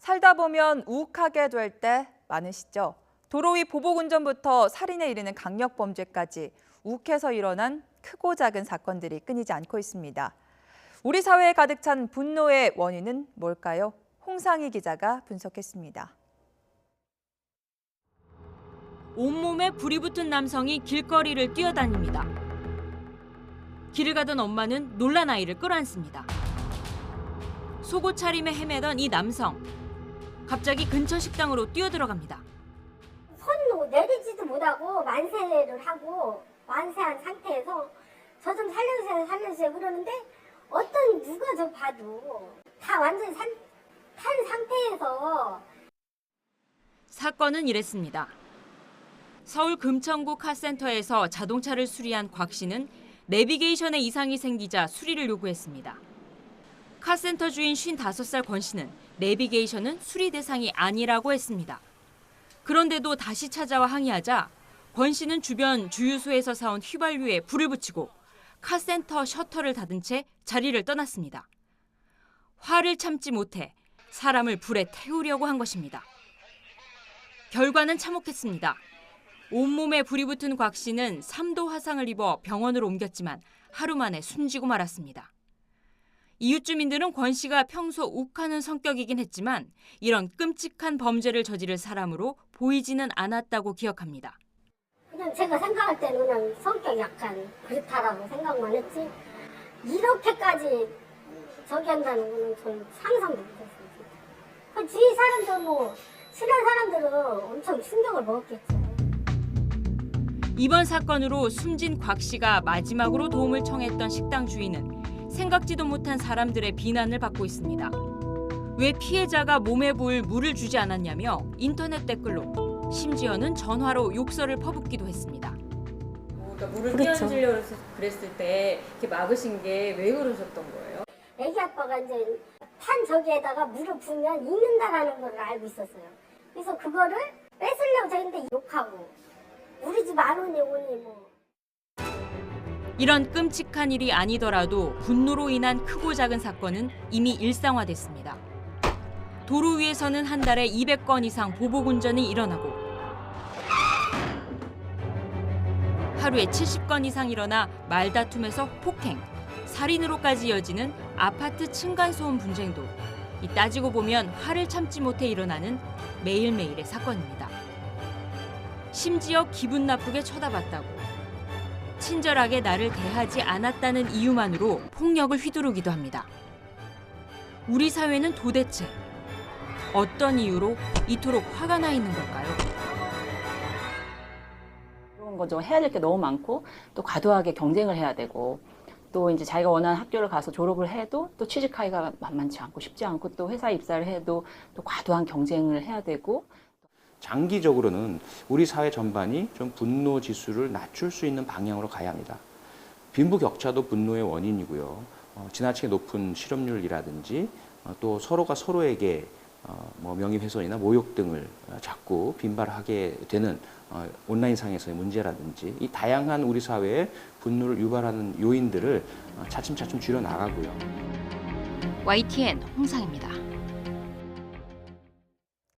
살다 보면 욱하게 될 때 많으시죠? 도로 위 보복운전부터 살인에 이르는 강력범죄까지 욱해서 일어난 크고 작은 사건들이 끊이지 않고 있습니다. 우리 사회에 가득 찬 분노의 원인은 뭘까요? 홍상희 기자가 분석했습니다. 온몸에 불이 붙은 남성이 길거리를 뛰어다닙니다. 길을 가던 엄마는 놀란 아이를 끌어안습니다. 속옷 차림에 헤매던 이 남성. 갑자기 근처 식당으로 뛰어들어갑니다. 손 내리지도 못하고 만세를 하고 만세한 상태에서 저 좀 살려주세요 살려주세요 그러는데 어떤 누가 저 봐도 다 완전히 탄 상태에서. 사건은 이랬습니다. 서울 금천구 카센터에서 자동차를 수리한 곽 씨는 내비게이션에 이상이 생기자 수리를 요구했습니다. 카센터 주인 55살 권 씨는 내비게이션은 수리 대상이 아니라고 했습니다. 그런데도 다시 찾아와 항의하자 권 씨는 주변 주유소에서 사온 휘발유에 불을 붙이고 카센터 셔터를 닫은 채 자리를 떠났습니다. 화를 참지 못해 사람을 불에 태우려고 한 것입니다. 결과는 참혹했습니다. 온몸에 불이 붙은 곽 씨는 3도 화상을 입어 병원으로 옮겼지만 하루 만에 숨지고 말았습니다. 이웃 주민들은 권 씨가 평소 욱하는 성격이긴 했지만 이런 끔찍한 범죄를 저지를 사람으로 보이지는 않았다고 기억합니다. 그냥 제가 생각할 때는 그냥 성격이 약간 그렇다라고 생각만 했지 이렇게까지 저기 한다는 거는 저는 상상도 못했습니다. 그 주위 사람들 친한 사람들은 엄청 충격을 먹었겠죠. 이번 사건으로 숨진 곽 씨가 마지막으로 도움을 청했던 식당 주인은 생각지도 못한 사람들의 비난을 받고 있습니다. 왜 피해자가 몸에 부을 물을 주지 않았냐며 인터넷 댓글로 심지어는 전화로 욕설을 퍼붓기도 했습니다. 그러니까 물을 끼얹으려고 그랬을 때 이렇게 막으신 게 왜 그러셨던 거예요? 애기 아빠가 이제 탄 저기에다가 물을 부으면 익는다라는 걸 알고 있었어요. 그래서 그거를 뺏으려고 저희한테 욕하고 우리 집 안 오니 뭐. 이런 끔찍한 일이 아니더라도 분노로 인한 크고 작은 사건은 이미 일상화됐습니다. 도로 위에서는 한 달에 200건 이상 보복운전이 일어나고 하루에 70건 이상 일어나 말다툼에서 폭행, 살인으로까지 이어지는 아파트 층간소음 분쟁도 따지고 보면 화를 참지 못해 일어나는 매일매일의 사건입니다. 심지어 기분 나쁘게 쳐다봤다고 친절하게 나를 대하지 않았다는 이유만으로 폭력을 휘두르기도 합니다. 우리 사회는 도대체 어떤 이유로 이토록 화가 나 있는 걸까요? 그런 거죠. 해야 될 게 너무 많고 또 과도하게 경쟁을 해야 되고 또 이제 자기가 원하는 학교를 가서 졸업을 해도 또 취직하기가 만만치 않고 쉽지 않고 또 회사에 입사를 해도 또 과도한 경쟁을 해야 되고 장기적으로는 우리 사회 전반이 좀 분노 지수를 낮출 수 있는 방향으로 가야 합니다. 빈부격차도 분노의 원인이고요. 지나치게 높은 실업률이라든지 또 서로가 서로에게 명예훼손이나 모욕 등을 자꾸 빈발하게 되는 온라인상에서의 문제라든지 이 다양한 우리 사회의 분노를 유발하는 요인들을 차츰차츰 줄여나가고요. YTN 홍상입니다.